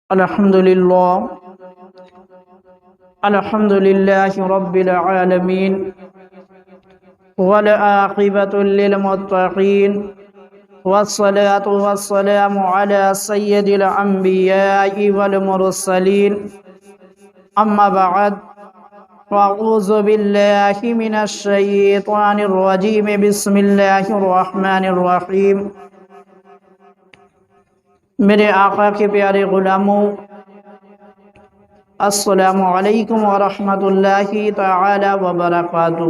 الحمد لله رب العالمين والعاقبة للمتقين والصلاة والسلام على سيد الأنبياء والمرسلين أما بعد فأعوذ بالله من الشيطان الرجيم بسم الله الرحمن الرحيم میرے آقا کے پیارے غلاموں، السلام علیکم ورحمۃ اللہ تعالی وبرکاتہ۔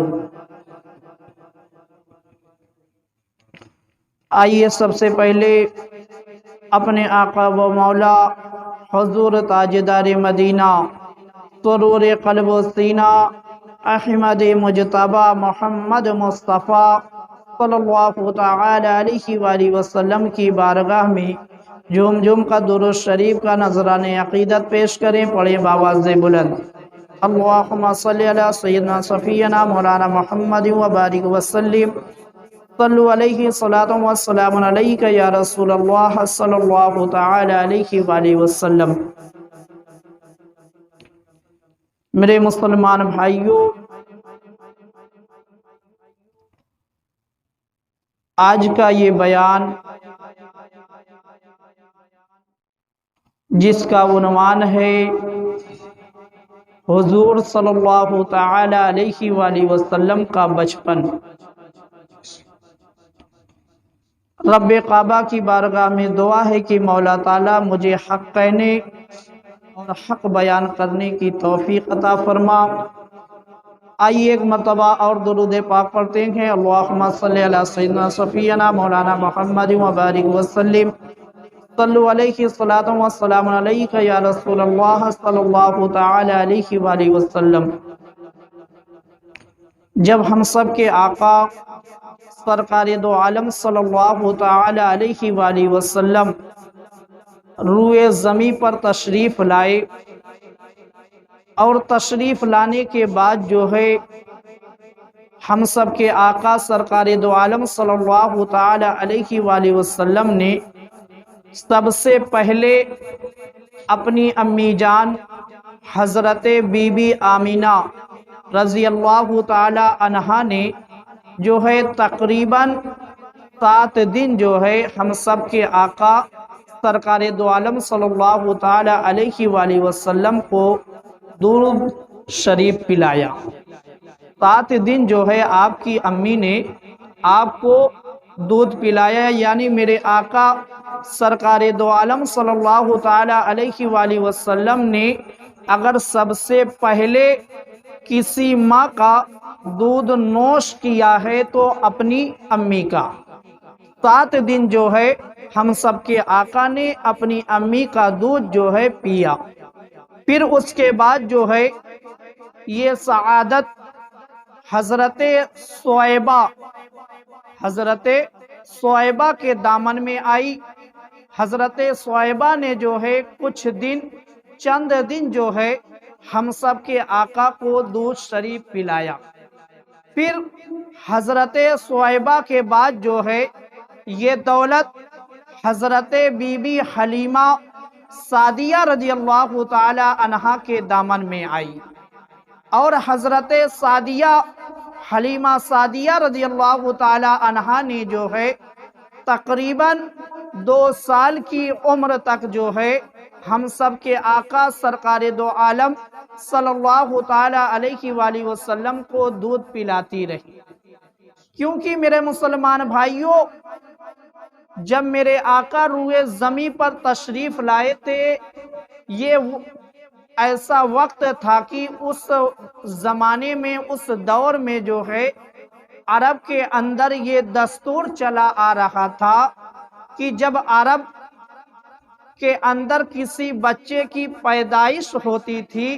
آئیے سب سے پہلے اپنے آقا و مولا حضور تاجدار مدینہ سرور قلب و سینہ احمد مجتبی محمد مصطفیٰ صلی اللہ تعالی علیہ وآلہ وسلم کی بارگاہ میں جھوم جھوم کا درود شریف کا نذرانِ عقیدت پیش کریں، پڑھیں بآواز بلند، اللہم صلی علی سیدنا صفینا مولانا محمد وبارک وسلم، صلو علیہ صلاۃ والسلام علیک یا رسول اللہ صلی اللہ تعالی علیہ وآلہ وسلم۔ میرے مسلمان بھائیوں، آج کا یہ بیان جس کا عنوان ہے حضور صلی اللہ تعالی علیہ وآلہ وسلم کا بچپن، رب کعبہ کی بارگاہ میں دعا ہے کہ مولا تعالیٰ مجھے حق کہنے اور حق بیان کرنے کی توفیق عطا فرما۔ آئیے ایک مرتبہ اور درود پاک پڑھتے ہیں، اللہم صلی علی سیدنا صفینا مولانا محمد وبارک وسلم، صلو علیہ صلاۃ والسلام علیک یا رسول اللہ صلی اللہ تعالی علیہ وآلہ وسلم۔ جب ہم سب کے آقا سرکار دو عالم صلی اللہ تعالی علیہ وآلہ وسلم روئے زمین پر تشریف لائے، اور تشریف لانے کے بعد جو ہے ہم سب کے آقا سرکار دو عالم صلی اللہ تعالی علیہ وآلہ وسلم نے سب سے پہلے اپنی امی جان حضرت بی بی آمینہ رضی اللہ تعالی عنہا نے جو ہے تقریباً 7 دن جو ہے ہم سب کے آقا سرکار دو عالم صلی اللہ تعالی علیہ وآلہ وسلم کو دودھ شریف پلایا۔ 7 دن جو ہے آپ کی امی نے آپ کو دودھ پلایا، یعنی میرے آقا سرکار دو عالم صلی اللہ تعالی علیہ وآلہ وسلم نے اگر سب سے پہلے کسی ماں کا دودھ نوش کیا ہے تو اپنی امی کا۔ 7 دن جو ہے ہم سب کے آقا نے اپنی امی کا دودھ جو ہے پیا۔ پھر اس کے بعد جو ہے یہ سعادت حضرت صویبہ کے دامن میں آئی۔ حضرت صویبہ نے جو ہے چند دن جو ہے ہم سب کے آقا کو دودھ شریف پلایا۔ پھر حضرت صویبہ کے بعد جو ہے یہ دولت حضرت بی بی حلیمہ سعدیہ رضی اللہ تعالی عنہا کے دامن میں آئی، اور حضرت حلیمہ سعدیہ رضی اللہ تعالی عنہا نے جو ہے تقریباً 2 سال کی عمر تک جو ہے ہم سب کے آقا سرکار دو عالم صلی اللہ تعالی علیہ وآلہ وسلم کو دودھ پلاتی رہی۔ کیونکہ میرے مسلمان بھائیوں، جب میرے آقا روئے زمین پر تشریف لائے تھے، یہ ایسا وقت تھا کہ اس زمانے میں، اس دور میں جو ہے عرب کے اندر یہ دستور چلا آ رہا تھا کہ جب عرب کے اندر کسی بچے کی پیدائش ہوتی تھی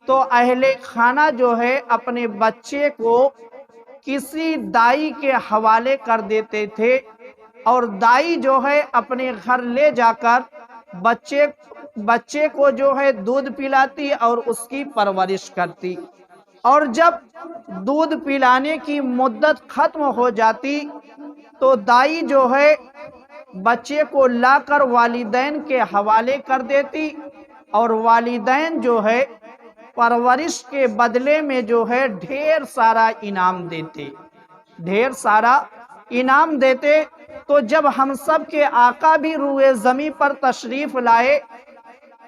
تو اہل خانہ جو ہے اپنے بچے کو کسی دائی کے حوالے کر دیتے تھے، اور دائی جو ہے اپنے گھر لے جا کر بچے کو جو ہے دودھ پلاتی اور اس کی پرورش کرتی، اور جب دودھ پلانے کی مدت ختم ہو جاتی تو دائی جو ہے بچے کو لا کر والدین کے حوالے کر دیتی اور والدین جو ہے پرورش کے بدلے میں جو ہے ڈھیر سارا انعام دیتے، ڈھیر سارا انعام دیتے۔ تو جب ہم سب کے آقا بھی روئے زمین پر تشریف لائے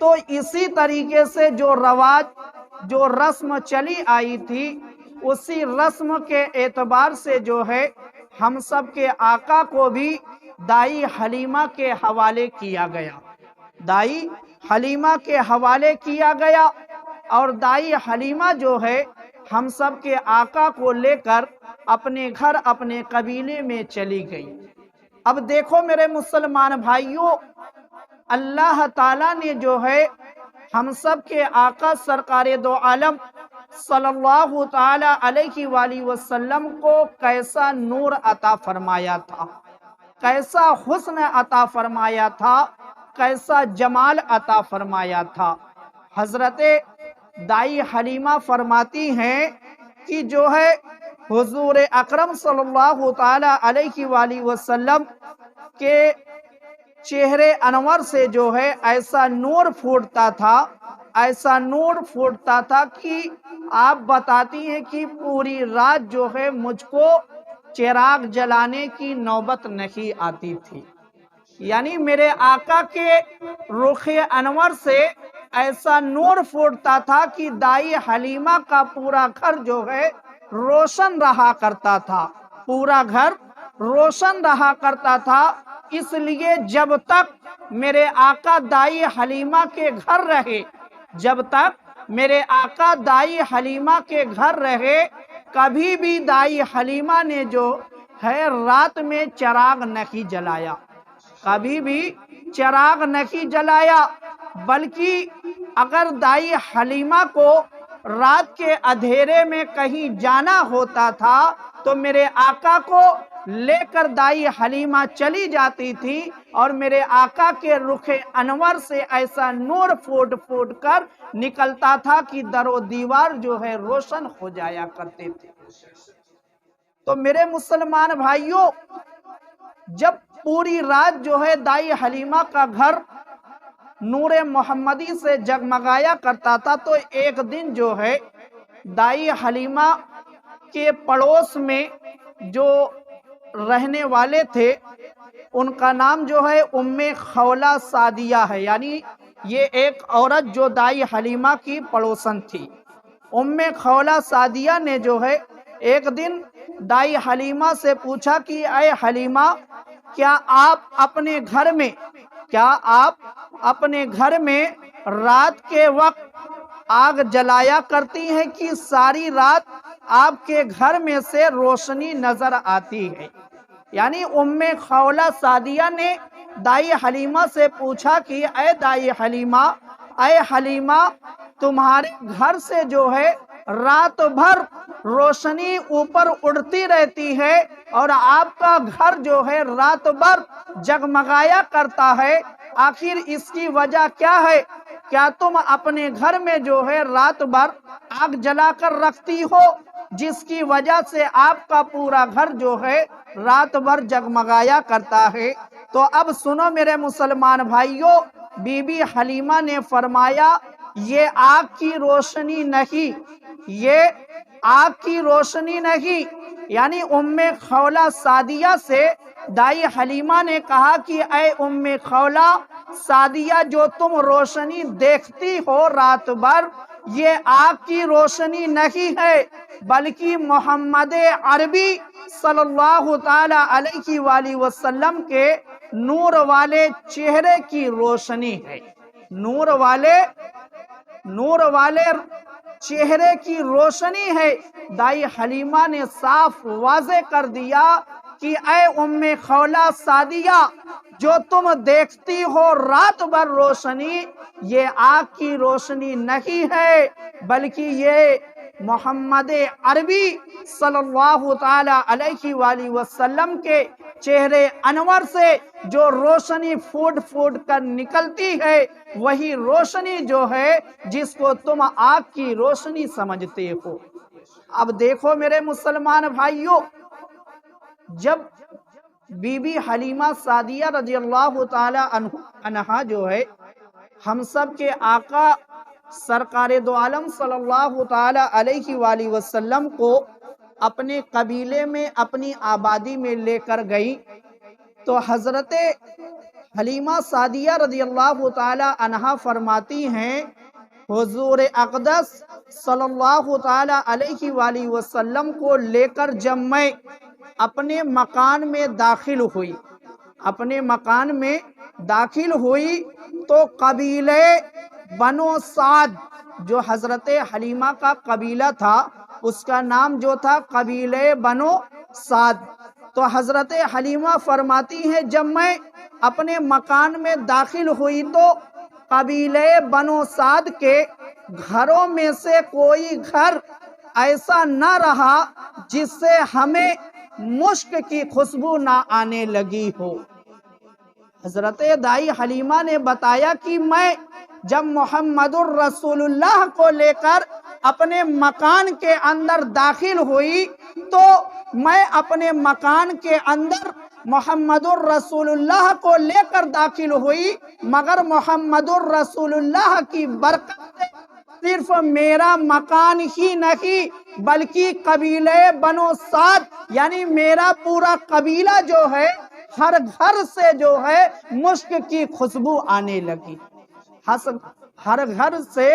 تو اسی طریقے سے جو رواج، جو رسم چلی آئی تھی، اسی رسم کے اعتبار سے جو ہے ہم سب کے آقا کو بھی دائی حلیمہ کے حوالے کیا گیا، دائی حلیمہ کے حوالے کیا گیا۔ اور دائی حلیمہ جو ہے ہم سب کے آقا کو لے کر اپنے گھر اپنے قبیلے میں چلی گئی۔ اب دیکھو میرے مسلمان بھائیوں، اللہ تعالیٰ نے جو ہے ہم سب کے آقا سرکار دو عالم صلی اللہ تعالی علیہ وآلہ وسلم کو کیسا نور عطا فرمایا تھا، کیسا حسن عطا فرمایا تھا، کیسا جمال عطا فرمایا تھا۔ حضرت دائی حلیمہ فرماتی ہیں کہ جو ہے حضور اکرم صلی اللہ تعالی علیہ وآلہ وسلم کے چہرے انور سے جو ہے ایسا نور پھوٹتا تھا، ایسا نور پھوٹتا تھا کہ آپ بتاتی ہیں کہ پوری رات جو ہے مجھ کو چراغ جلانے کی نوبت نہیں آتی تھی۔ یعنی میرے آقا کے رخ انور سے ایسا نور پھوٹتا تھا کہ دائی حلیمہ کا پورا گھر جو ہے روشن رہا کرتا تھا، پورا گھر روشن رہا کرتا تھا۔ اس لیے جب تک میرے آقا دائی حلیمہ کے گھر رہے، جب تک میرے آقا دائی حلیمہ کے گھر رہے، کبھی بھی دائی حلیمہ نے جو ہے رات میں چراغ نہیں جلایا، کبھی بھی چراغ نہیں جلایا۔ بلکہ اگر دائی حلیمہ کو رات کے اندھیرے میں کہیں جانا ہوتا تھا تو میرے آقا کو لے کر دائی حلیمہ چلی جاتی تھی، اور میرے آقا کے رخ انور سے ایسا نور پھوٹ پھوٹ کر نکلتا تھا کہ در و دیوار جو ہے روشن ہو جایا کرتے تھے۔ تو میرے مسلمان بھائیوں، جب پوری رات جو ہے دائی حلیمہ کا گھر نور محمدی سے جگمگایا کرتا تھا، تو ایک دن جو ہے دائی حلیمہ کے پڑوس میں جو رہنے والے تھے، ان کا نام جو ہے ام خولہ سعدیہ ہے، یعنی یہ ایک عورت جو دائی حلیمہ کی پڑوسن تھی۔ ام خولہ سعدیہ نے جو ہے ایک دن دائی حلیمہ سے پوچھا کہ اے حلیمہ، کیا آپ اپنے گھر میں رات کے وقت آگ جلایا کرتی ہیں کہ ساری رات آپ کے گھر میں سے روشنی نظر آتی ہے؟ یعنی ام خولہ سعدیہ نے دائی حلیمہ سے پوچھا کہ اے دائی حلیمہ، اے حلیمہ، تمہارے گھر سے جو ہے رات بھر روشنی اوپر اڑتی رہتی ہے اور آپ کا گھر جو ہے رات بھر جگمگایا کرتا ہے، آخر اس کی وجہ کیا ہے؟ کیا تم اپنے گھر میں جو ہے رات بھر آگ جلا کر رکھتی ہو جس کی وجہ سے آپ کا پورا گھر جو ہے رات بھر جگمگایا کرتا ہے؟ تو اب سنو میرے مسلمان بھائیوں، بی بی حلیمہ نے فرمایا یہ آگ کی روشنی نہیں، یہ آگ کی روشنی نہیں۔ یعنی ام خولہ سعدیہ سے دائی حلیمہ نے کہا کہ اے ام خولہ سعدیہ، جو تم روشنی دیکھتی ہو رات بھر، یہ آگ کی روشنی نہیں ہے، بلکہ محمد عربی صلی اللہ تعالی علیہ وآلہ وسلم کے نور والے چہرے کی روشنی ہے، نور والے چہرے کی روشنی ہے۔ دائی حلیمہ نے صاف واضح کر دیا کہ اے ام خولہ سعدیہ، جو تم دیکھتی ہو رات بھر روشنی، یہ آگ کی روشنی نہیں ہے، بلکہ یہ محمد عربی صلی اللہ تعالی علیہ وآلہ وسلم کے چہرے انور سے جو روشنی پھوٹ پھوٹ کر نکلتی ہے، وہی روشنی جو ہے جس کو تم آگ کی روشنی سمجھتے ہو۔ اب دیکھو میرے مسلمان بھائیوں، جب بی بی حلیمہ سعدیہ رضی اللہ تعالی عنہا جو ہے ہم سب کے آقا سرکار دو عالم صلی اللہ تعالی علیہ وآلہ وسلم کو اپنے قبیلے میں اپنی آبادی میں لے کر گئی، تو حضرت حلیمہ سعدیہ رضی اللہ تعالی عنہا فرماتی ہیں حضور اقدس صلی اللہ تعالی علیہ وآلہ وسلم کو لے کر جب میں اپنے مکان میں داخل ہوئی، اپنے مکان میں داخل ہوئی تو قبیلے بنو سعد جو حضرت حلیمہ کا قبیلہ تھا اس کا نام جو تھا قبیلے بنو سعد، تو حضرت حلیمہ فرماتی ہیں جب میں اپنے مکان میں داخل ہوئی تو قبیلے بنو سعد کے گھروں میں سے کوئی گھر ایسا نہ رہا جس سے ہمیں مشک کی خوشبو نہ آنے لگی ہو۔ حضرت دائی حلیمہ نے بتایا کہ میں جب محمد الرسول اللہ کو لے کر اپنے مکان کے اندر داخل ہوئی تو میں اپنے مکان کے اندر محمد الرسول اللہ کو لے کر داخل ہوئی، مگر محمد الرسول اللہ کی برکت سے صرف میرا مکان ہی نہیں بلکہ قبیلے بنو سعد یعنی میرا پورا قبیلہ جو ہے ہر گھر سے جو ہے مشک کی خوشبو آنے لگی، ہر گھر سے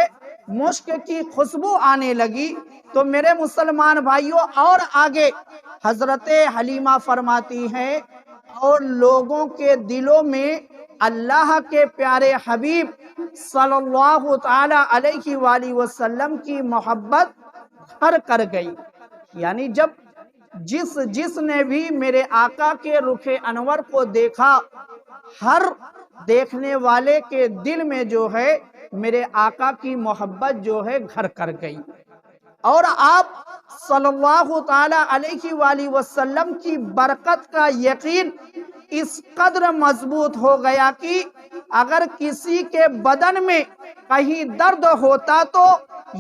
مشک کی خوشبو آنے لگی۔ تو میرے مسلمان بھائیوں اور آگے حضرت حلیمہ فرماتی ہیں اور لوگوں کے دلوں میں اللہ کے پیارے حبیب صلی اللہ تعالی علیہ وآلہ وسلم کی محبت گھر کر گئی، یعنی جب جس نے بھی میرے آقا کے رخ انور کو دیکھا ہر دیکھنے والے کے دل میں جو ہے میرے آقا کی محبت جو ہے گھر کر گئی، اور آپ صلی اللہ تعالی علیہ وآلہ وسلم کی برکت کا یقین اس قدر مضبوط ہو گیا کہ اگر کسی کے بدن میں کہیں درد ہوتا تو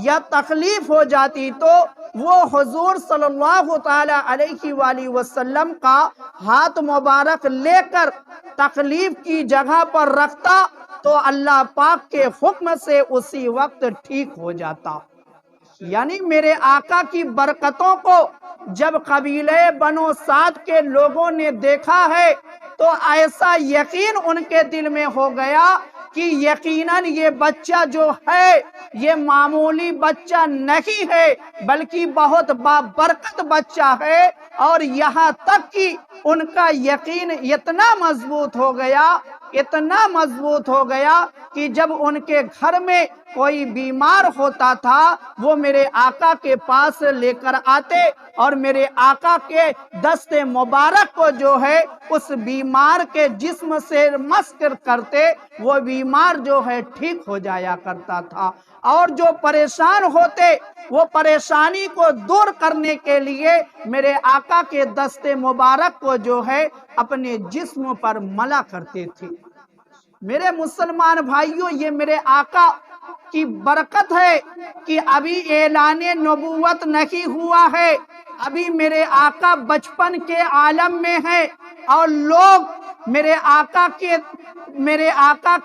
یا تکلیف ہو جاتی تو وہ حضور صلی اللہ تعالی علیہ وآلہ وسلم کا ہاتھ مبارک لے کر تکلیف کی جگہ پر رکھتا تو اللہ پاک کے حکم سے اسی وقت ٹھیک ہو جاتا۔ یعنی میرے آقا کی برکتوں کو جب قبیلے بنو سعد کے لوگوں نے دیکھا ہے تو ایسا یقین ان کے دل میں ہو گیا کہ یقیناً یہ بچہ جو ہے یہ معمولی بچہ نہیں ہے بلکہ بہت بابرکت بچہ ہے، اور یہاں تک کہ ان کا یقین اتنا مضبوط ہو گیا کہ جب ان کے گھر میں کوئی بیمار ہوتا تھا وہ میرے آقا کے پاس لے کر آتے اور میرے آقا کے دست مبارک کو جو ہے اس بیمار کے جسم سے مس کرتے، وہ بیمار جو ہے ٹھیک ہو جایا کرتا تھا، اور جو پریشان ہوتے وہ پریشانی کو دور کرنے کے لیے میرے آقا کے دست مبارک کو جو ہے اپنے جسم پر ملا کرتے تھے۔ میرے مسلمان بھائیوں یہ میرے آقا کی برکت ہے کہ ابھی اعلان نبوت نہیں ہوا ہے، ابھی میرے آقا بچپن کے عالم میں ہے، اور لوگ میرے آقا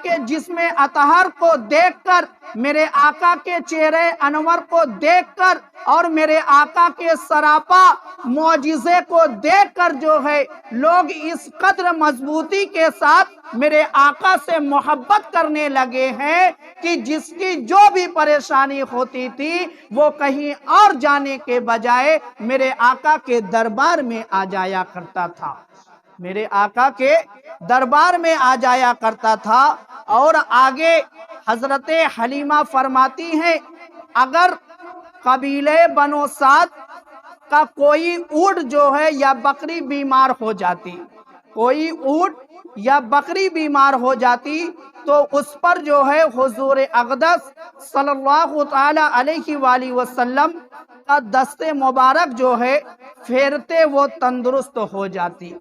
کے جسم اطہر کو دیکھ کر، میرے آقا کے چہرے انور کو دیکھ کر اور میرے آقا کے سراپا معجزے کو دیکھ کر جو ہے لوگ اس قدر مضبوطی کے ساتھ میرے آقا سے محبت کرنے لگے ہیں کہ جس کی جو بھی پریشانی ہوتی تھی وہ کہیں اور جانے کے بجائے میرے آقا کے دربار میں آ جایا کرتا تھا، میرے آقا کے دربار میں آ جایا کرتا تھا۔ اور آگے حضرت حلیمہ فرماتی ہیں اگر قبیلے بنو سعد کا کوئی اونٹ جو ہے یا بکری بیمار ہو جاتی، کوئی اونٹ یا بکری بیمار ہو جاتی تو اس پر جو ہے حضور اقدس صلی اللہ تعالی علیہ وآلہ وسلم کا دست مبارک جو ہے پھیرتے وہ تندرست ہو جاتی۔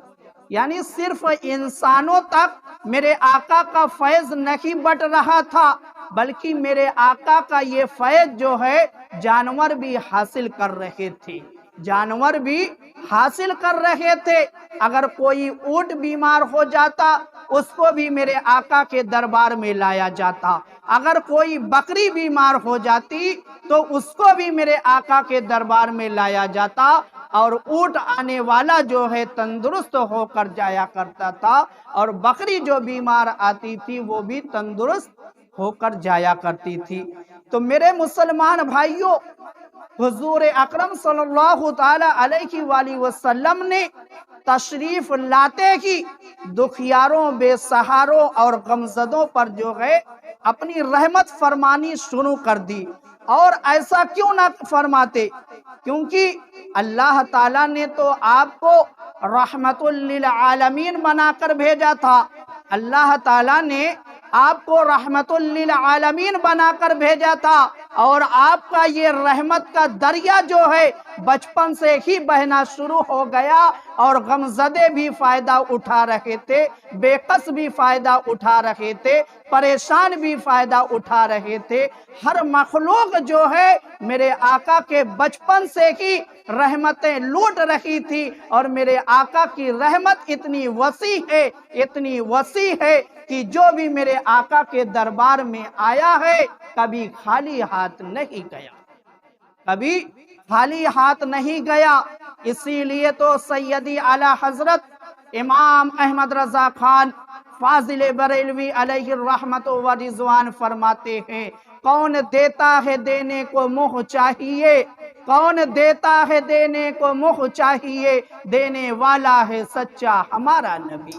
یعنی صرف انسانوں تک میرے آقا کا فیض نہیں بٹ رہا تھا بلکہ میرے آقا کا یہ فیض جو ہے جانور بھی حاصل کر رہے تھے، جانور بھی حاصل کر رہے تھے۔ اگر کوئی اونٹ بیمار ہو جاتا اس کو بھی میرے آقا کے دربار میں لایا جاتا، اگر کوئی بکری بیمار ہو جاتی تو اس کو بھی میرے آقا کے دربار میں لایا جاتا، اور اونٹ آنے والا جو ہے تندرست ہو کر جایا کرتا تھا، اور بکری جو بیمار آتی تھی وہ بھی تندرست ہو کر جایا کرتی تھی۔ تو میرے مسلمان بھائیوں، حضور اکرم صلی اللہ تعالی علیہ وآلہ وسلم نے تشریف لاتے ہی دکھیاروں، بے سہاروں اور غمزدوں پر جو ہے اپنی رحمت فرمانی شروع کر دی۔ اور ایسا کیوں نہ فرماتے؟ کیونکہ اللہ تعالیٰ نے تو آپ کو رحمت للعالمین بنا کر بھیجا تھا، اللہ تعالیٰ نے آپ کو رحمت للعالمین بنا کر بھیجا تھا، اور آپ کا یہ رحمت کا دریا جو ہے بچپن سے ہی بہنا شروع ہو گیا، اور غمزدے بھی فائدہ اٹھا رہے تھے، بے قص بھی فائدہ اٹھا رہے تھے، پریشان بھی فائدہ اٹھا رہے تھے۔ ہر مخلوق جو ہے میرے آقا کے بچپن سے ہی رحمتیں لوٹ رہی تھی، اور میرے آقا کی رحمت اتنی وسیع ہے، اتنی وسیع ہے کہ جو بھی میرے آقا کے دربار میں آیا ہے کبھی خالی ہاتھ نہیں گیا، کبھی خالی ہاتھ نہیں گیا۔ اسی لیے تو سیدی اعلیٰ حضرت امام احمد رضا خان فاضل بریلوی علیہ الرحمت و رضوان فرماتے ہیں، کون دیتا ہے دینے کو منہ چاہیے، کون دیتا ہے دینے کو منہ چاہیے، دینے والا ہے سچا ہمارا نبی،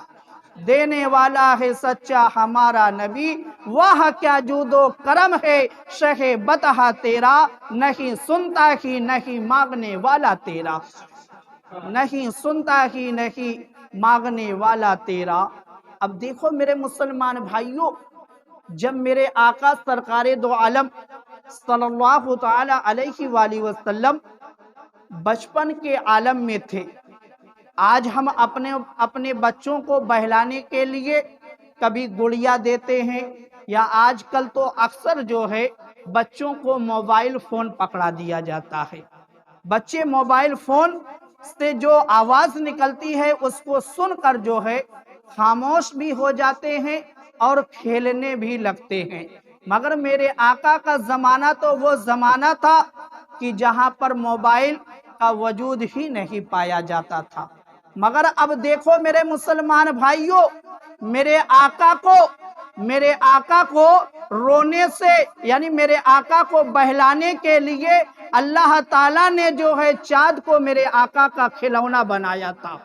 دینے والا ہے سچا ہمارا نبی۔ وہ کیا جود و کرم ہے شہ بطحہ تیرا، نہیں سنتا ہی نہیں مانگنے والا تیرا، نہیں سنتا ہی نہیں مانگنے والا تیرا۔ اب دیکھو میرے مسلمان بھائیوں، جب میرے آقا سرکار دو عالم صلی اللہ تعالی علیہ وآلہ وسلم بچپن کے عالم میں تھے، آج ہم اپنے بچوں کو بہلانے کے لیے کبھی گڑیا دیتے ہیں، یا آج کل تو اکثر جو ہے بچوں کو موبائل فون پکڑا دیا جاتا ہے۔ بچے موبائل فون سے جو آواز نکلتی ہے اس کو سن کر جو ہے خاموش بھی ہو جاتے ہیں اور کھیلنے بھی لگتے ہیں۔ مگر میرے آقا کا زمانہ تو وہ زمانہ تھا کہ جہاں پر موبائل کا وجود ہی نہیں پایا جاتا تھا۔ مگر اب دیکھو میرے مسلمان بھائیوں، میرے آقا کو رونے سے، یعنی میرے آقا کو بہلانے کے لیے اللہ تعالیٰ نے جو ہے چاند کو میرے آقا کا کھلونا بنایا تھا،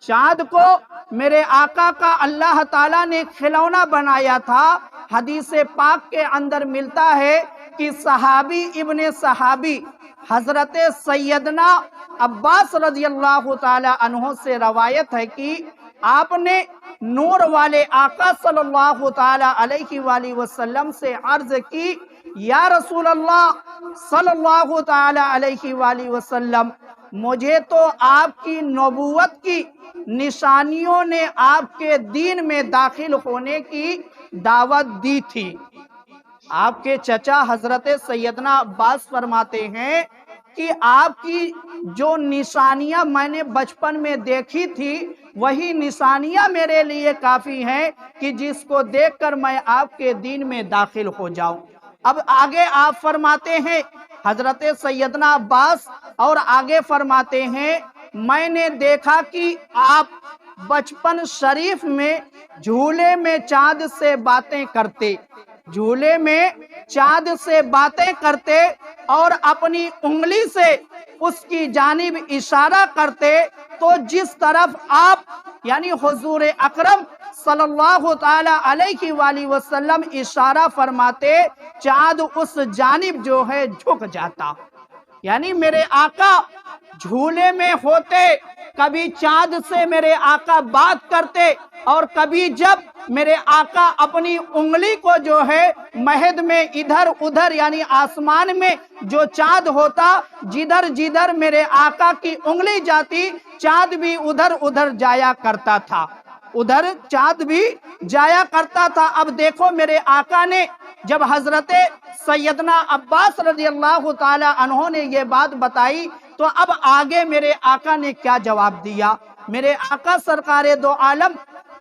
چاند کو میرے آقا کا اللہ تعالیٰ نے کھلونا بنایا تھا۔ حدیث پاک کے اندر ملتا ہے کہ صحابی ابن صحابی حضرت سیدنا عباس رضی اللہ تعالی عنہ سے روایت ہے کہ آپ نے نور والے آقا صلی اللہ تعالی علیہ وآلہ وسلم سے عرض کی، یا رسول اللہ صلی اللہ تعالی علیہ وآلہ وسلم، مجھے تو آپ کی نبوت کی نشانیوں نے آپ کے دین میں داخل ہونے کی دعوت دی تھی۔ آپ کے چچا حضرت سیدنا عباس فرماتے ہیں کہ آپ کی جو نشانیاں میں نے بچپن میں دیکھی تھی وہی نشانیاں میرے لیے کافی ہیں کہ جس کو دیکھ کر میں آپ کے دین میں داخل ہو جاؤں۔ اب آگے آپ فرماتے ہیں حضرت سیدنا عباس، اور آگے فرماتے ہیں میں نے دیکھا کہ آپ بچپن شریف میں جھولے میں چاند سے باتیں کرتے، جھولے میں چاند سے باتیں کرتے اور اپنی انگلی سے اس کی جانب اشارہ کرتے، تو جس طرف آپ یعنی حضور اکرم صلی اللہ تعالی علیہ وآلہ وسلم اشارہ فرماتے چاند اس جانب جو ہے جھک جاتا۔ یعنی میرے آقا جھولے میں ہوتے، کبھی چاند سے میرے آقا بات کرتے، اور کبھی جب میرے آقا اپنی انگلی کو جو ہے مہد میں ادھر ادھر یعنی آسمان میں جو چاند ہوتا، جدھر جدھر میرے آقا کی انگلی جاتی چاند بھی ادھر ادھر جایا کرتا تھا، ادھر چاند بھی جایا کرتا تھا۔ اب دیکھو میرے آقا نے جب حضرت سیدنا عباس رضی اللہ تعالی عنہ نے یہ بات بتائی تو اب آگے میرے آقا نے کیا جواب دیا؟ میرے آقا سرکار دو عالم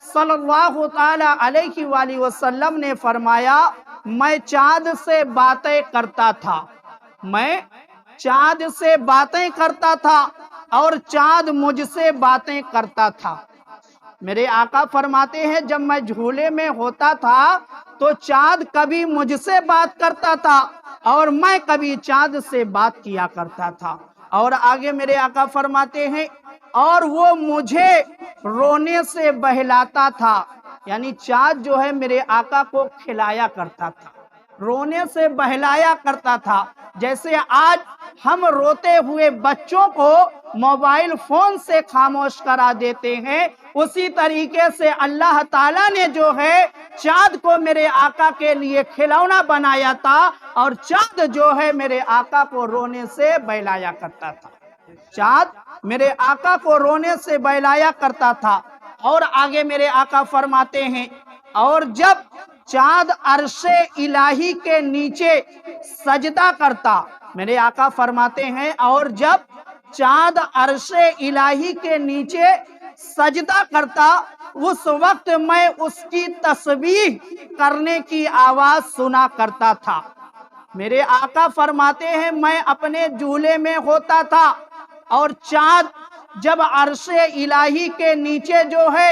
صلی اللہ تعالی علیہ وآلہ وسلم نے فرمایا، میں چاند سے باتیں کرتا تھا، میں چاند سے باتیں کرتا تھا اور چاند مجھ سے باتیں کرتا تھا۔ میرے آقا فرماتے ہیں جب میں جھولے میں ہوتا تھا تو چاند کبھی مجھ سے بات کرتا تھا اور میں کبھی چاند سے بات کیا کرتا تھا۔ اور آگے میرے آقا فرماتے ہیں اور وہ مجھے رونے سے بہلاتا تھا، یعنی چاند جو ہے میرے آقا کو کھلایا کرتا تھا، رونے سے بہلایا کرتا تھا۔ جیسے آج ہم روتے ہوئے بچوں کو موبائل فون سے خاموش کرا دیتے ہیں، اسی طریقے سے اللہ تعالیٰ نے جو ہے چاند کو میرے آقا کے لیے کھلونا بنایا تھا، اور چاند جو ہے میرے آقا کو رونے سے بہلایا کرتا تھا، چاند میرے آقا کو رونے سے بہلایا کرتا تھا۔ اور آگے میرے آقا فرماتے ہیں اور جب چاند عرش الہی کے نیچے سجدہ کرتا، میرے آقا فرماتے ہیں اور جب چاند عرش الہی کے نیچے سجدہ کرتا، اس وقت میں اس کی تسبیح کرنے کی آواز سنا کرتا تھا۔ میرے آقا فرماتے ہیں میں اپنے جھولے میں ہوتا تھا اور چاند جب عرش الہی کے نیچے جو ہے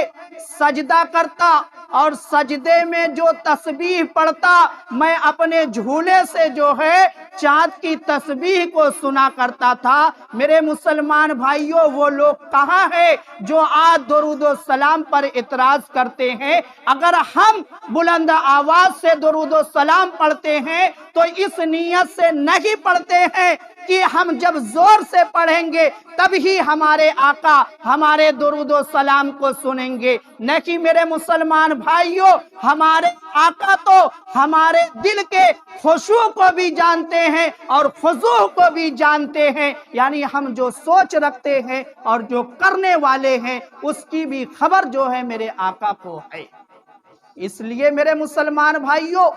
سجدہ کرتا اور سجدے میں جو تسبیح پڑھتا، میں اپنے جھولے سے جو ہے چاند کی تسبیح کو سنا کرتا تھا۔ میرے مسلمان بھائیوں، وہ لوگ کہاں ہیں جو آج درود و سلام پر اعتراض کرتے ہیں؟ اگر ہم بلند آواز سے درود و سلام پڑھتے ہیں تو اس نیت سے نہیں پڑھتے ہیں کہ ہم جب زور سے پڑھیں گے تب ہی ہمارے آقا ہمارے درود و سلام کو سنیں گے، نہیں میرے مسلمان بھائیوں، ہمارے آقا تو ہمارے دل کے خشوع کو بھی جانتے ہیں اور خضوع کو بھی جانتے ہیں، یعنی ہم جو سوچ رکھتے ہیں اور جو کرنے والے ہیں اس کی بھی خبر جو ہے میرے آقا کو ہے۔ اس لیے میرے مسلمان بھائیوں،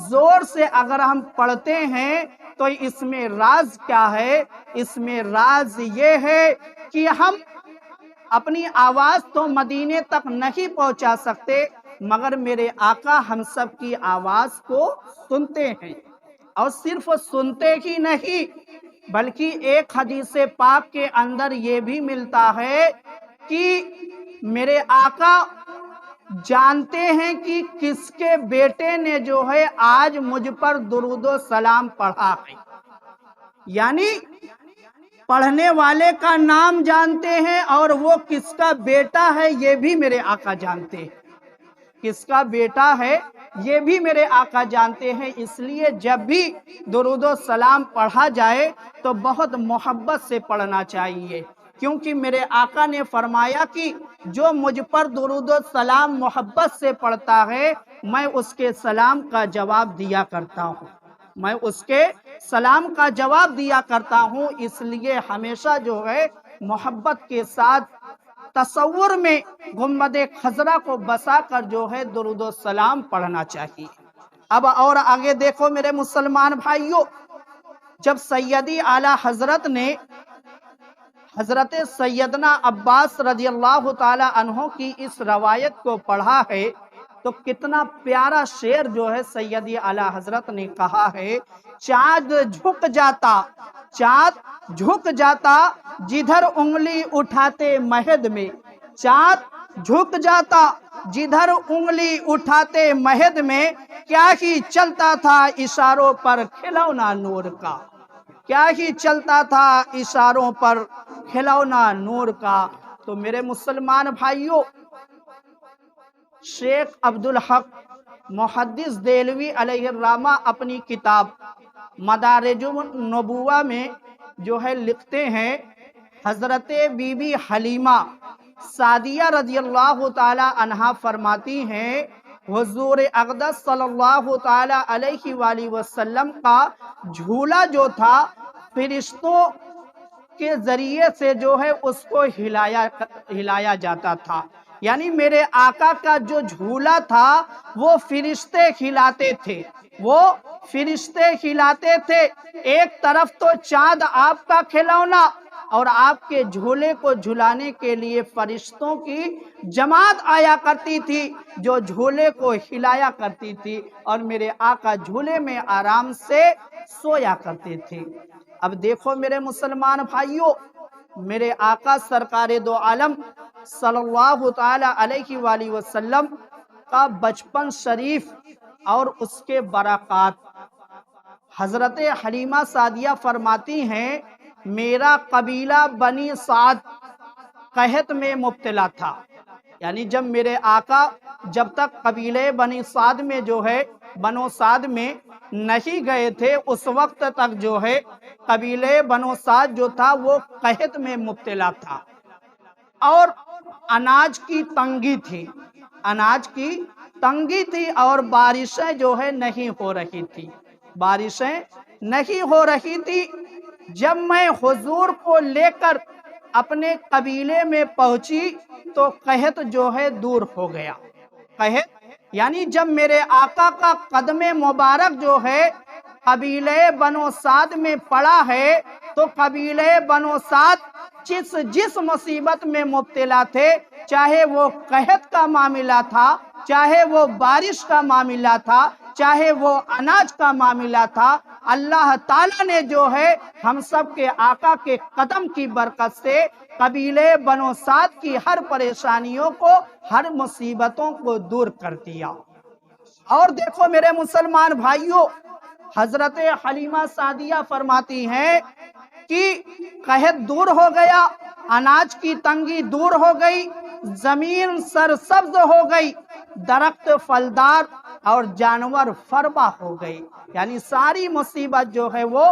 زور سے اگر ہم پڑھتے ہیں تو اس میں راز کیا ہے؟ اس میں راز یہ ہے کہ ہم اپنی آواز تو مدینے تک نہیں پہنچا سکتے، مگر میرے آقا ہم سب کی آواز کو سنتے ہیں، اور صرف سنتے ہی نہیں بلکہ ایک حدیث پاک کے اندر یہ بھی ملتا ہے کہ میرے آقا جانتے ہیں کہ کس کے بیٹے نے جو ہے آج مجھ پر درود و سلام پڑھا ہے، یعنی پڑھنے والے کا نام جانتے ہیں اور وہ کس کا بیٹا ہے یہ بھی میرے آقا جانتے ہیں، کس کا بیٹا ہے یہ بھی میرے آقا جانتے ہیں۔ اس لیے جب بھی درود و سلام پڑھا جائے تو بہت محبت سے پڑھنا چاہیے، کیونکہ میرے آقا نے فرمایا کہ جو مجھ پر درود و سلام محبت سے پڑھتا ہے میں اس کے سلام کا جواب دیا کرتا ہوں، میں اس کے سلام کا جواب دیا کرتا ہوں۔ اس لیے ہمیشہ جو ہے محبت کے ساتھ تصور میں گنبد خضرا کو بسا کر جو ہے درود و سلام پڑھنا چاہیے۔ اب اور آگے دیکھو میرے مسلمان بھائیوں، جب سیدی اعلیٰ حضرت نے حضرت سیدنا عباس رضی اللہ تعالی عنہ کی اس روایت کو پڑھا ہے تو کتنا پیارا شعر جو ہے سیدی اعلیٰ حضرت نے کہا ہے، چاند جھک جاتا، چاند جھک جاتا جدھر انگلی اٹھاتے مہد میں، چاند جھک جاتا جدھر انگلی اٹھاتے مہد میں، کیا ہی چلتا تھا اشاروں پر کھلونا نور کا، کیا ہی چلتا تھا اشاروں پر کھلونا نور کا۔ تو میرے مسلمان بھائیوں، شیخ عبدالحق محدث دہلوی علیہ الرحمہ اپنی کتاب مدارج النبوہ میں جو ہے لکھتے ہیں، حضرت بی بی حلیمہ سعدیہ رضی اللہ تعالی عنہا فرماتی ہیں، حضور اقدس صلی اللہ تعالی علیہ وآلہ وسلم کا جھولا جو تھا فرشتوں کے ذریعے سے جو ہے اس کو ہلایا جاتا تھا، یعنی میرے آقا کا جو جھولا تھا وہ فرشتے ہلاتے تھے، وہ فرشتے ہلاتے تھے۔ ایک طرف تو چاند آپ کا کھلونا اور آپ کے جھولے کو جھلانے کے لیے فرشتوں کی جماعت آیا کرتی تھی جو جھولے کو ہلایا کرتی تھی اور میرے آقا جھولے میں آرام سے سویا کرتے تھے۔ اب دیکھو میرے مسلمان بھائیوں، میرے آقا سرکار دو عالم صلی اللہ تعالی علیہ وآلہ وسلم کا بچپن شریف اور اس کے برکات۔ حضرت حلیمہ سعدیہ فرماتی ہیں میرا قبیلہ بنی سعد قحط میں مبتلا تھا، یعنی جب میرے آقا جب تک قبیلے بنی سعد میں جو ہے بنو سعد میں نہیں گئے تھے اس وقت تک جو ہے قبیلے بنو سعد جو تھا وہ قحط میں مبتلا تھا اور اناج کی تنگی تھی، اناج کی تنگی تھی اور بارشیں جو ہے نہیں ہو رہی تھی، بارشیں نہیں ہو رہی تھی۔ جب میں حضور کو لے کر اپنے قبیلے میں پہنچی تو قحط جو ہے دور ہو گیا۔ قحط یعنی جب میرے آقا کا قدم مبارک جو ہے قبیلے بنو سعد میں پڑا ہے تو قبیلے بنو سعد جس مصیبت میں مبتلا تھے، چاہے وہ قحط کا معاملہ تھا، چاہے وہ بارش کا معاملہ تھا، چاہے وہ اناج کا معاملہ تھا، اللہ تعالیٰ نے جو ہے ہم سب کے آقا کے قدم کی برکت سے قبیلے بنو سعد کی ہر پریشانیوں کو، ہر مصیبتوں کو دور کر دیا۔ اور دیکھو میرے مسلمان بھائیوں، حضرت حلیمہ سعدیہ فرماتی ہیں کہ قحط دور ہو گیا، اناج کی تنگی دور ہو گئی، زمین سرسبز ہو گئی، درخت پھلدار اور جانور فربا ہو گئی، یعنی ساری مصیبت جو ہے وہ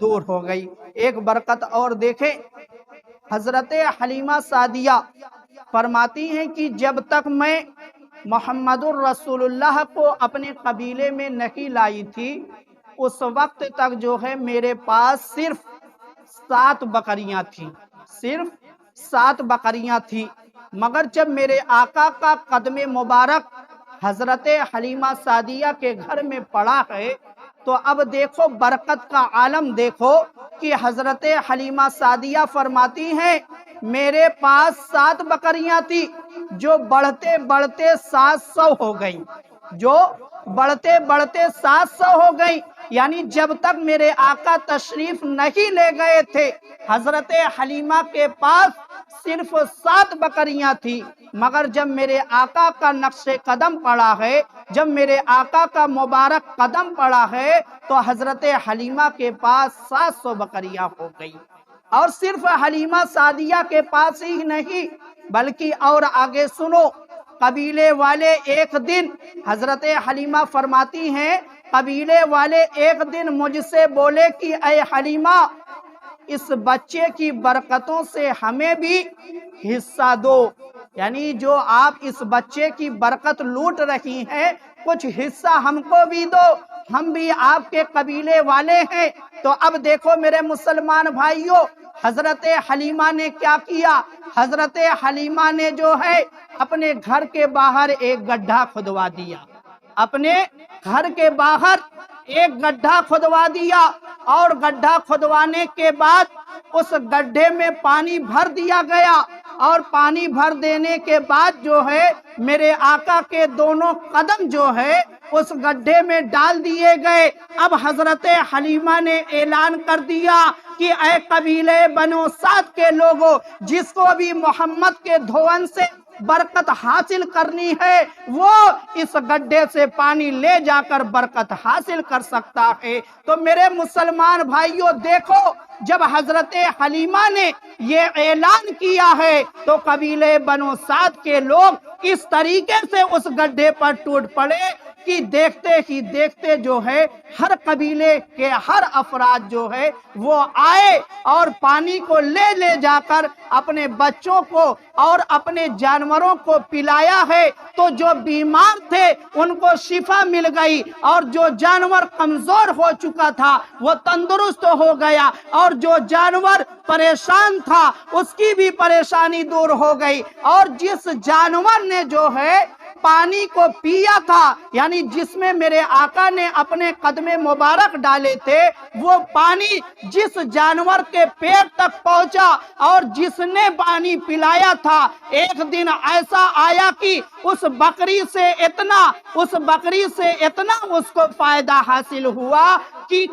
دور ہو گئی۔ ایک برکت اور دیکھیں، حضرت حلیمہ سعدیہ فرماتی ہیں کہ جب تک میں محمد الرسول اللہ کو اپنے قبیلے میں نہیں لائی تھی اس وقت تک جو ہے میرے پاس صرف 7 بکریاں تھیں، صرف 7 بکریاں تھیں، مگر جب میرے آقا کا قدم مبارک حضرت حلیمہ سعدیہ کے گھر میں پڑا ہے تو اب دیکھو برکت کا عالم دیکھو کہ حضرت حلیمہ سعدیہ فرماتی ہیں میرے پاس 7 بکریاں تھی جو بڑھتے بڑھتے 700 ہو گئی، جو بڑھتے بڑھتے 700 ہو گئی، یعنی جب تک میرے آقا تشریف نہیں لے گئے تھے حضرت حلیمہ کے پاس صرف 7 بکریاں تھی، مگر جب میرے آقا کا نقش قدم پڑا ہے، جب میرے آقا کا مبارک قدم پڑا ہے تو حضرت حلیمہ کے پاس 700 بکریاں ہو گئی۔ اور صرف حلیمہ سعدیہ کے پاس ہی نہیں بلکہ اور آگے سنو، قبیلے والے ایک دن حضرت حلیمہ فرماتی ہیں قبیلے والے ایک دن مجھ سے بولے کہ اے حلیمہ اس بچے کی برکتوں سے ہمیں بھی حصہ دو، یعنی جو آپ اس بچے کی برکت لوٹ رہی ہیں کچھ حصہ ہم کو بھی دو، ہم بھی آپ کے قبیلے والے ہیں۔ تو اب دیکھو میرے مسلمان بھائیوں، حضرت حلیمہ نے کیا کیا؟ حضرت حلیمہ نے جو ہے اپنے گھر کے باہر ایک گڈھا کھدوا دیا، اپنے گھر کے باہر ایک گڈھا کھدوا دیا اور گڈھا کھدوانے کے بعد اس گڈھے میں پانی بھر دیا گیا اور پانی بھر دینے کے بعد جو ہے میرے آقا کے دونوں قدم جو ہے اس گڈھے میں ڈال دیے گئے۔ اب حضرت حلیمہ نے اعلان کر دیا کہ اے قبیلے بنو سعد کے لوگوں، جس کو بھی محمد کے دھون سے برکت حاصل کرنی ہے وہ اس گڈھے سے پانی لے جا کر برکت حاصل کر سکتا ہے۔ تو میرے مسلمان بھائیوں دیکھو، جب حضرت حلیمہ نے یہ اعلان کیا ہے تو قبیلے بنو سعد کے لوگ اس طریقے سے اس گڈھے پر ٹوٹ پڑے کہ دیکھتے ہی دیکھتے جو ہے ہر قبیلے کے ہر افراد جو ہے وہ آئے اور پانی کو لے جا کر اپنے بچوں کو اور اپنے جانوروں کو پلایا ہے۔ تو جو بیمار تھے ان کو شفا مل گئی اور جو جانور کمزور ہو چکا تھا وہ تندرست ہو گیا اور جو جانور پریشان تھا اس کی بھی پریشانی دور ہو گئی، اور جس جانور نے جو ہے پانی کو پیا تھا، یعنی جس میں میرے آقا نے اپنے قدم مبارک ڈالے تھے، وہ پانی جس جانور کے پیٹ تک پہنچا اور جس نے پانی پلایا تھا، ایک دن ایسا آیا کہ اس بکری سے اتنا اس کو فائدہ حاصل ہوا کہ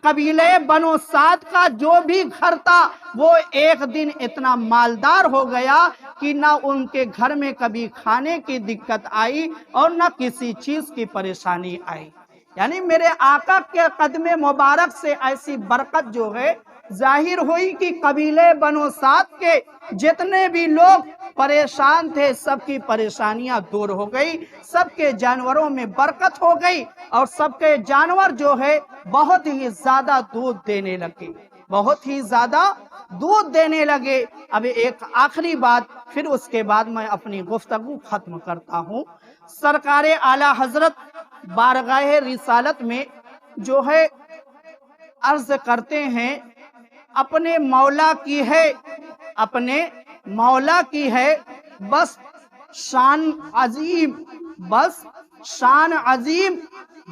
قبیلے بنو سعد کا جو بھی گھر تھا وہ ایک دن اتنا مالدار ہو گیا کہ نہ ان کے گھر میں کبھی کھانے کی دقت آئی اور نہ کسی چیز کی پریشانی آئی۔ یعنی میرے آقا کے قدم مبارک سے ایسی برکت ظاہر ہوئی کہ قبیلے بنو سعد کے جتنے بھی لوگ پریشان تھے، سب کی پریشانیاں دور ہو گئی، سب کے جانوروں میں برکت ہو گئی اور سب کے جانور بہت ہی زیادہ دودھ دینے لگے۔ اب ایک آخری بات، پھر اس کے بعد میں اپنی گفتگو ختم کرتا ہوں۔ سرکار اعلیٰ حضرت بارگاہ رسالت میں عرض کرتے ہیں، اپنے مولا کی ہے بس شان عظیم،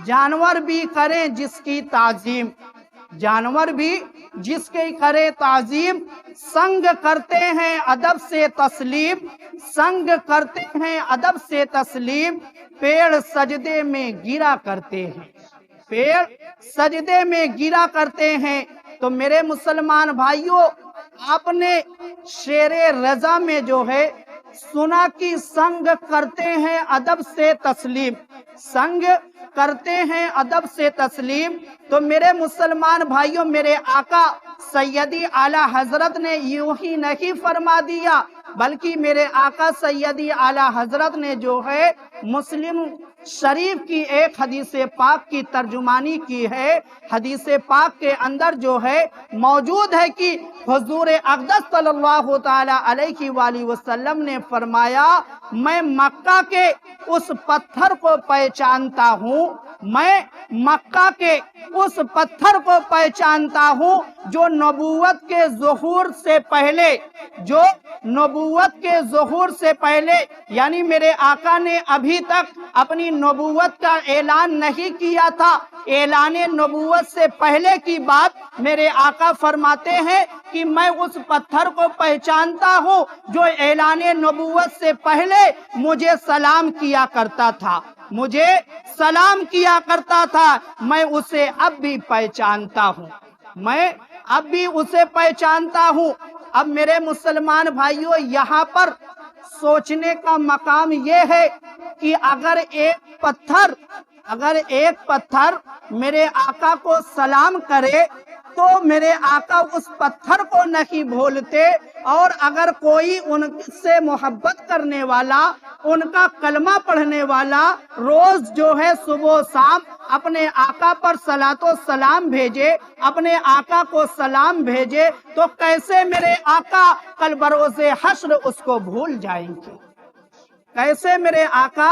جانور بھی کریں جس کی تعظیم، سنگ کرتے ہیں ادب سے تسلیم، پیڑ سجدے میں گرا کرتے ہیں۔ تو میرے مسلمان بھائیوں، آپ نے شعر رضا میں سنا کہ سنگ کرتے ہیں ادب سے تسلیم، تو میرے مسلمان بھائیوں، میرے آقا سیدی اعلیٰ حضرت نے یوں ہی نہیں فرما دیا، بلکہ میرے آقا سیدی اعلیٰ حضرت نے مسلم شریف کی ایک حدیث پاک کی ترجمانی کی ہے۔ حدیث پاک کے اندر موجود ہے کہ حضور اقدس صلی اللہ تعالی علیہ وآلہ وسلم نے فرمایا، میں مکہ کے اس پتھر کو پہچانتا ہوں جو نبوت کے ظہور سے پہلے یعنی میرے آقا نے ابھی تک اپنی نبوت کا اعلان نہیں کیا تھا، اعلان نبوت سے پہلے کی بات میرے آقا فرماتے ہیں کہ میں اس پتھر کو پہچانتا ہوں جو اعلان نبوت سے پہلے مجھے سلام کیا کرتا تھا، میں اسے اب بھی پہچانتا ہوں۔ اب میرے مسلمان بھائیوں، یہاں پر سوچنے کا مقام یہ ہے کہ اگر ایک پتھر میرے آقا کو سلام کرے تو میرے آقا اس پتھر کو نہیں بھولتے، اور اگر کوئی ان سے محبت کرنے والا، ان کا کلمہ پڑھنے والا روز صبح و شام اپنے آقا پر صلاۃ و سلام بھیجے، اپنے آقا کو سلام بھیجے، تو کیسے میرے آقا کل بروز حشر اس کو بھول جائیں گے؟ کیسے میرے آقا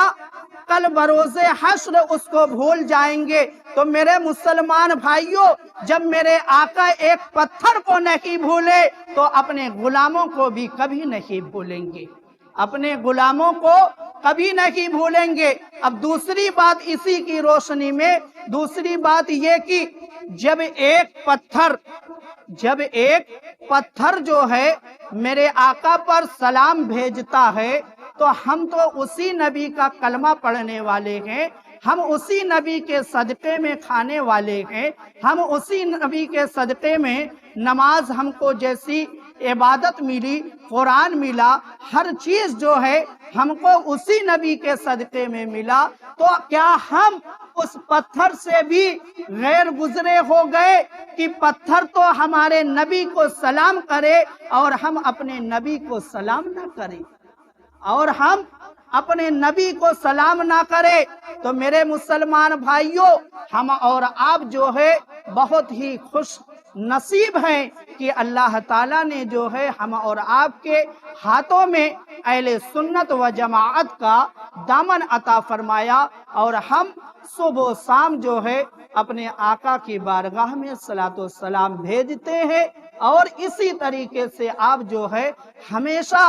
کل بروز حشر اس کو بھول جائیں گے؟ تو میرے مسلمان بھائیوں، جب میرے آقا ایک پتھر کو نہیں بھولے تو اپنے غلاموں کو بھی کبھی نہیں بھولیں گے۔ اب دوسری بات اسی کی روشنی میں، دوسری بات یہ کہ جب ایک پتھر میرے آقا پر سلام بھیجتا ہے تو ہم تو اسی نبی کا کلمہ پڑھنے والے ہیں، ہم اسی نبی کے صدقے میں کھانے والے ہیں، ہم اسی نبی کے صدقے میں نماز ہم کو جیسی عبادت ملی، قرآن ملا، ہر چیز ہم کو اسی نبی کے صدقے میں ملا، تو کیا ہم اس پتھر سے بھی غیر گزرے ہو گئے کہ پتھر تو ہمارے نبی کو سلام کرے اور ہم اپنے نبی کو سلام نہ کریں؟ تو میرے مسلمان بھائیوں، ہم اور آپ بہت ہی خوش نصیب ہیں کہ اللہ تعالیٰ نے ہم اور آپ کے ہاتھوں میں اہل سنت و جماعت کا دامن عطا فرمایا، اور ہم صبح و شام اپنے آقا کی بارگاہ میں صلاۃ و سلام بھیجتے ہیں۔ اور اسی طریقے سے آپ جو ہے ہمیشہ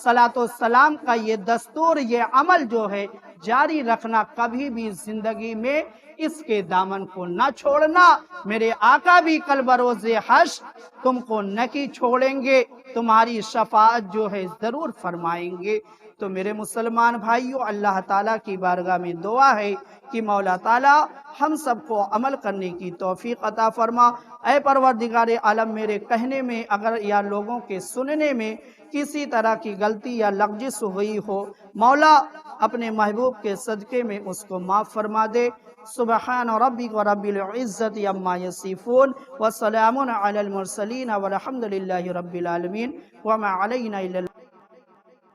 صلاۃ و سلام کا یہ دستور، یہ عمل جو ہے جاری رکھنا، کبھی بھی زندگی میں اس کے دامن کو نہ چھوڑنا۔ میرے آقا بھی کل بروز حشر تم کو نہ چھوڑیں گے، تمہاری شفاعت جو ہے ضرور فرمائیں گے۔ تو میرے مسلمان بھائیوں، اللہ تعالیٰ کی بارگاہ میں دعا ہے کہ مولا تعالیٰ ہم سب کو عمل کرنے کی توفیق عطا فرما۔ اے پروردگار عالم، میرے کہنے میں اگر یا لوگوں کے سننے میں کسی طرح کی غلطی یا لغزش ہوئی ہو، مولا اپنے محبوب کے صدقے میں اس کو معاف فرما دے۔ سبحان ربک رب العزت عما یصفون وسلام علی المرسلین والحمد للہ رب العالمین وما علینا الا